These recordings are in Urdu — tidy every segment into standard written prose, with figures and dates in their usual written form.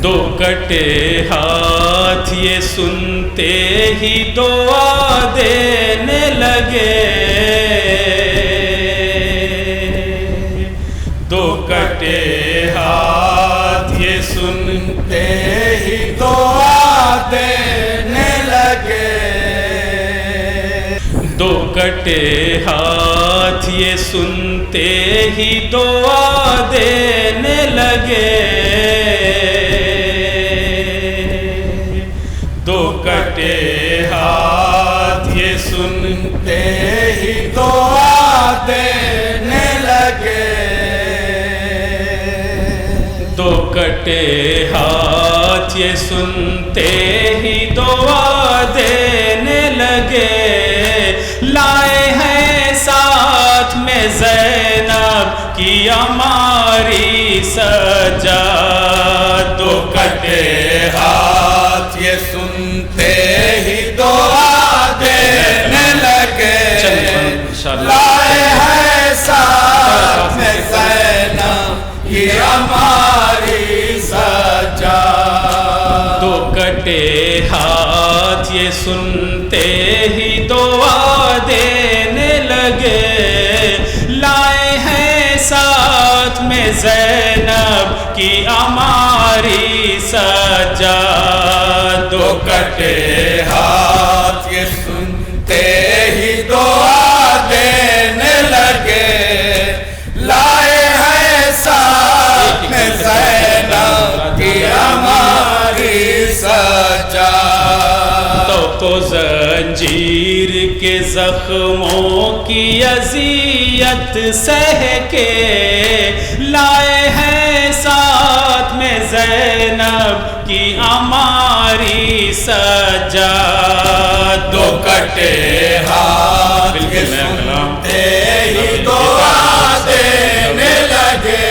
دو کٹے ہاتھ یہ سنتے ہی دعا دینے لگے، دو کٹے ہاتھ یہ سنتے ہی دعا دینے لگے، دو کٹے ہاتھ یہ سنتے ہی دعا دینے لگے، دو کٹے ہاتھ یہ سنتے ہی دعا دینے لگے، دو کٹے ہاتھ یہ سنتے ہی دعا دینے لگے، لائے ہیں ساتھ میں زینب کی ہماری سجاد، دو کٹے ہاتھ یہ سنتے ہی دعا دینے لگے، لائے ہیں ساتھ میں زینب کی ہماری سجاد، دو کٹے ہاتھ یہ سنتے ہی دعا دینے لگے، لائے ہیں ساتھ میں زینب کی ہماری سجاد، دو کٹے ہاتھ یہ سنتے ہی دعا دینے لگے، لائے ہیں ساتھ میں زینب کی ہماری سجاد، تو زنجیر کے زخموں کی اذیت سہ کے، لائے ہیں ساتھ میں زینب کی ہماری سجاد، دو کٹے ہاتھ یہ سنتے ہی دعا دینے لگے،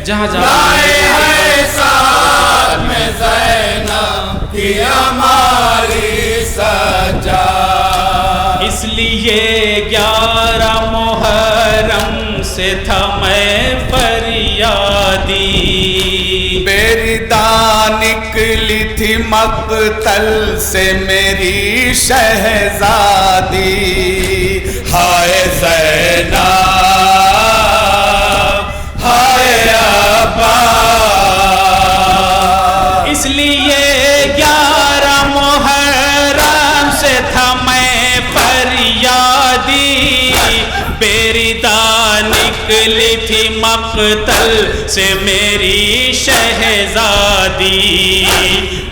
جہاں لائے ہیں ساتھ میں زینب کی ہماری سجاد، اس لیے 11 محرم سے تھا میں فریادی، بیرداں نکلی تھی مقتل سے میری شہزادی، ہائے زینب ہائے ابا، اس لیے 11 محرم سے تھا میں فریادی، بیرداں نکلی تھی مقتل سے میری شہزادی،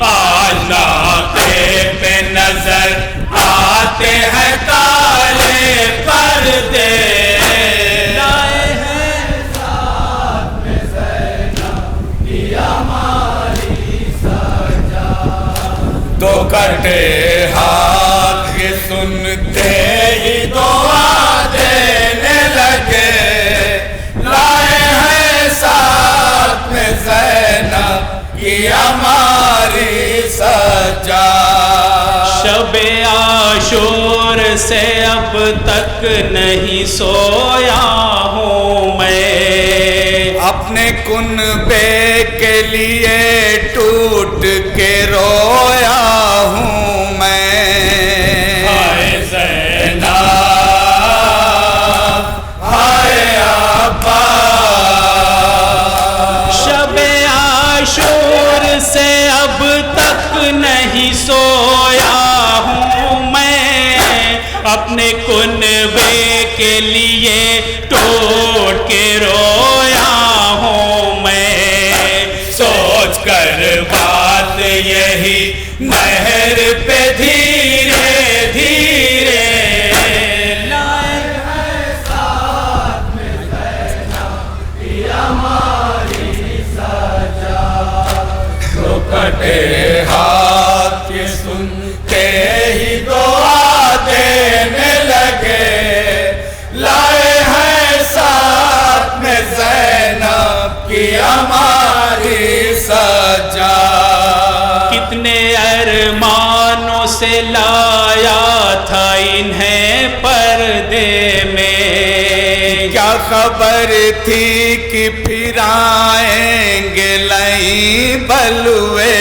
آج ناقے پہ نظر آتے ہیں کالے پردے، لائے ہیں ساتھ میں زینب کی ہماری سجاد، دو کٹے ہاتھ یہ سنتے ہی دعا دینے لگے، لائے ہیں ساتھ میں زینب کی ہماری سجاد، شب عاشور سے اب تک نہیں سویا ہوں میں، اپنے کنبے کے لیے ٹوٹ کے رویا ہوں میں، ہائے زینب ہائے ابا، شب عاشور سے اب تک نہیں سویا ہوں میں، اپنے کنبے کے لیے ٹوٹ کے رویا ہوں میں، سوچ کر بات یہی نہر پہ دھیرے دھیرے، لائے ہیں ساتھ میں زینب کی ہماری سجاد، دو کٹے ہاتھ یہ سنتے ہی دعا دینے لگے، لائے ہیں ساتھ میں زینب کی ہماری سجاد، کتنے ارمانوں سے لایا تھا انہیں پردے میں، کیا خبر تھی کہ پھر آئیں گے لئی بلوے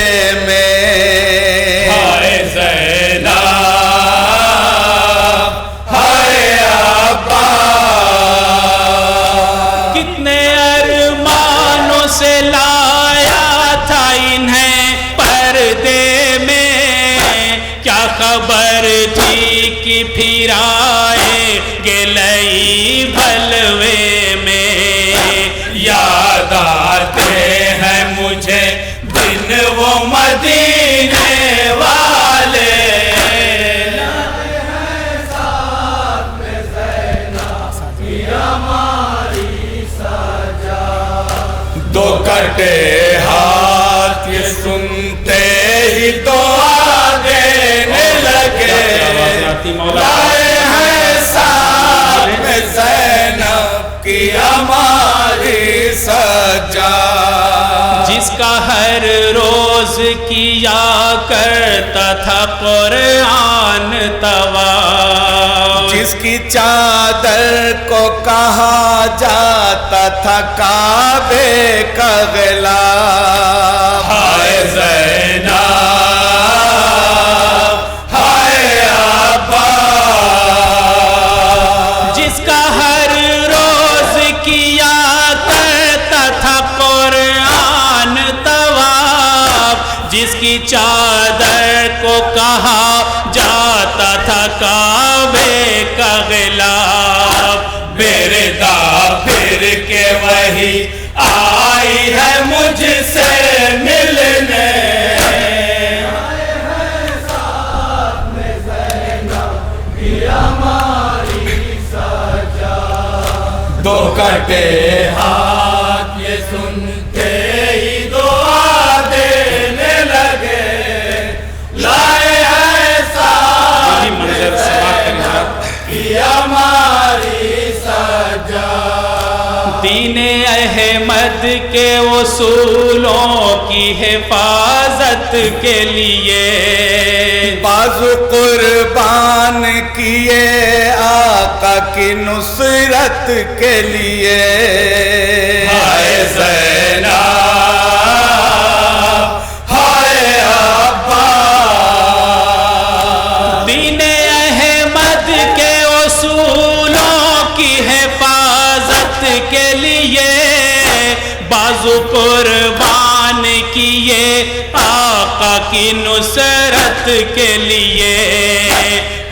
میں ہائے زینب ہائے ابا کتنے ارمانوں سے لایا تھا انہیں پردے میں کیا خبر تھی کہ پھر آئیں گے لئی بلوے میں یاد آتے ہیں مجھے دن وہ مدینے والے ساتھ میں زینب کی ہماری سجا دو کٹے ہاتھ یہ سنتے ہی دعا دینے لگے لائے ہیں ساتھ میں زینب کی ہماری سجا جس کا ہر روز کیا کرتا تھا قرآن طواف جس کی چادر کو کہا جاتا تھا کعبے کا غلاف ہائے زینب ہائے ابا جس کا ہر روز کیا کرتا تھا قرآن طواف جس کی چادر کو کہا جاتا تھا کعبے کا غلاف میرے دا پھر کے وہی آئی ہے مجھ سے ملنے دو کٹے ہاتھ یہ سنتے ہی دعا دینے لگے لائے ہیں ساتھ منظر کی ہماری سجا دین احمد کے اصولوں کی حفاظت کے لیے بازو قربان کیے آقا کی نصرت کے لیے ہائے زینب ہائے ابا دین احمد کے اصولوں کی حفاظت کے لیے بازو قربان کیے آقا کی نصرت کے لیے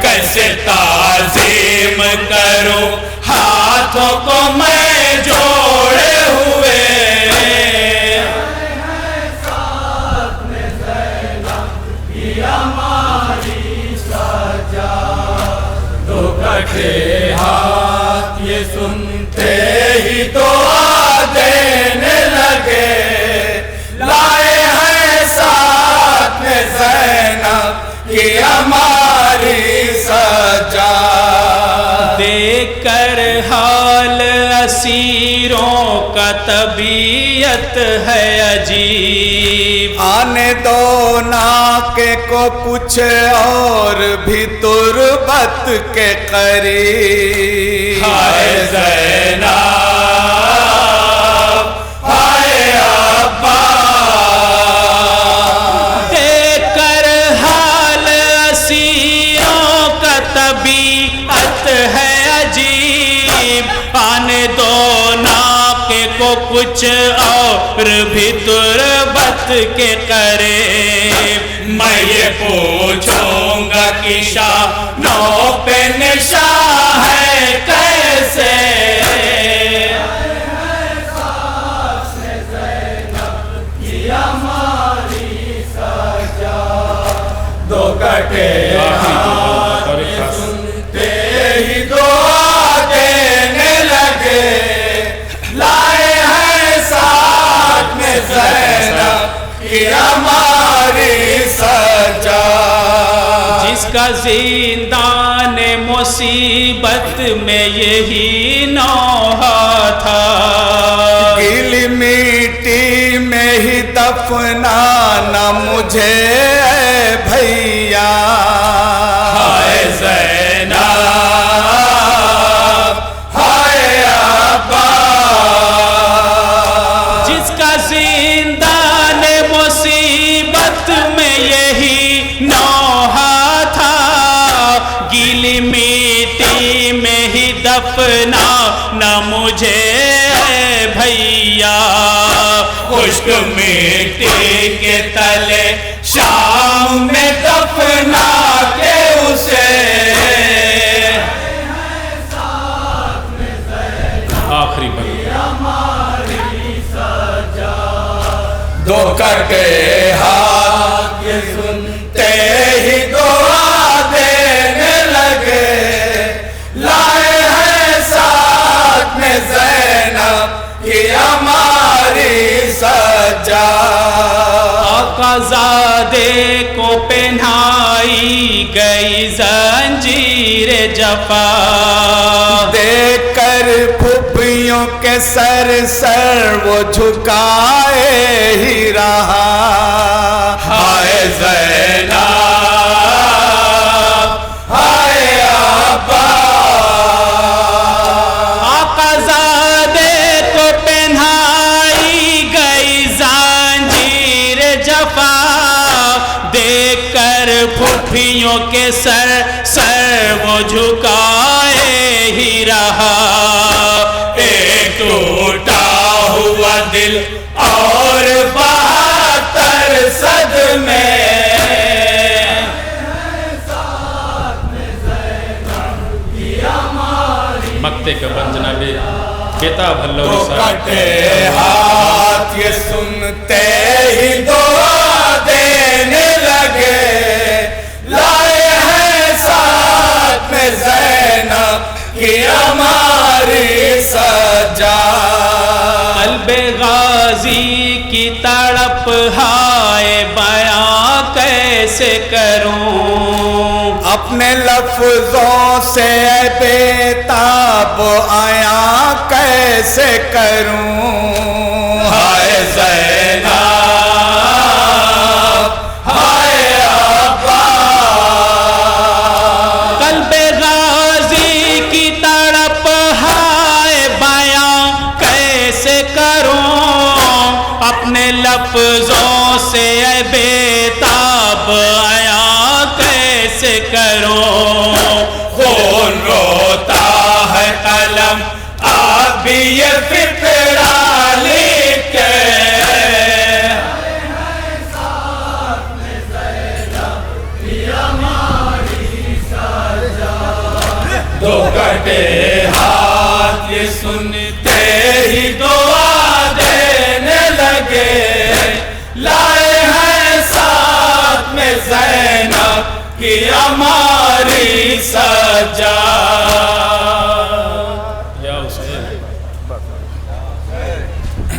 کیسے تعظیم کروں ہاتھوں کو میں جوڑے ہوئے ساتھ میں زینب کی ہماری سجا دو کٹے ہاتھ یہ سنتے ہی دعا دینے لگے لائے ہیں ساتھ میں زینب کی ہماری سجا دیکھ کر حال اسیروں کا طبیعت ہے عجیب آنے دو ناکے کو کچھ اور بھی تربت کے قریب ہائے زینب ہائے ابا دیکھ کر حال اسیروں کا طبیعت ہے عجیب آنے دو ناکے کو کچھ اور بھی تربت کے قریب میں یہ پوچھوں گا کہ شانوں پہ نشان ہے کیسے دو کٹے سنتے ہی دعا دینے لگے لائے ہیں ساتھ میں زینب کی ہماری سجا جس کا زندان مصیبت میں یہی نوحہ تھا گیلی مٹی میں ہی دفنانا مجھے اے بھیا ہائے زینب ہائے ابا دفنا نہ مجھے اے بھیا، خشک مٹی کے تلے شام میں دفنا کے اسے، آخری بات دو کٹے ہاتھ یہ سنتے ہی دعا دینے لگے، لائے ہیں ساتھ میں زینب کی ہماری سجا، آقا زادے کو پہنائی گئی زنجیر جفا، دیکھ کر پھپھیوں کے سر وہ جھکائے ہی رہا، ہائے زینب ہائے آبا، آقا زادے کو پہنائی گئی زنجیر جفا، دیکھ کر پھپھیوں کے سر وہ جھکائے ہی رہا، ایک ٹوٹا ہوا دل اور 72 صدمے، مکتے کا بند جناب کتاب تو اللہ کٹے ہاتھ یہ سنتے ہی دعا دینے لگے، لائے ہیں ساتھ میں زینب کی ہماری سجا، قلب غازی کی تڑپ ہائے بیاں کیسے کروں، اپنے لفظوں سے اے بےتاب آیا کیسے کروں، ہائے زینب ہائے آبا، قلب غازی کی تڑپ ہائے بیاں کیسے کروں، اپنے لفظوں سے اے بےتاب آیا کیسے کروں، خون روتا ہے قلم اب بھی یہ فکرہ لکھے، دو کٹے ہاتھ یہ سنتے ہی دعا دینے لگے، لائے ہیں ساتھ میں زینب کی ہماری سجا،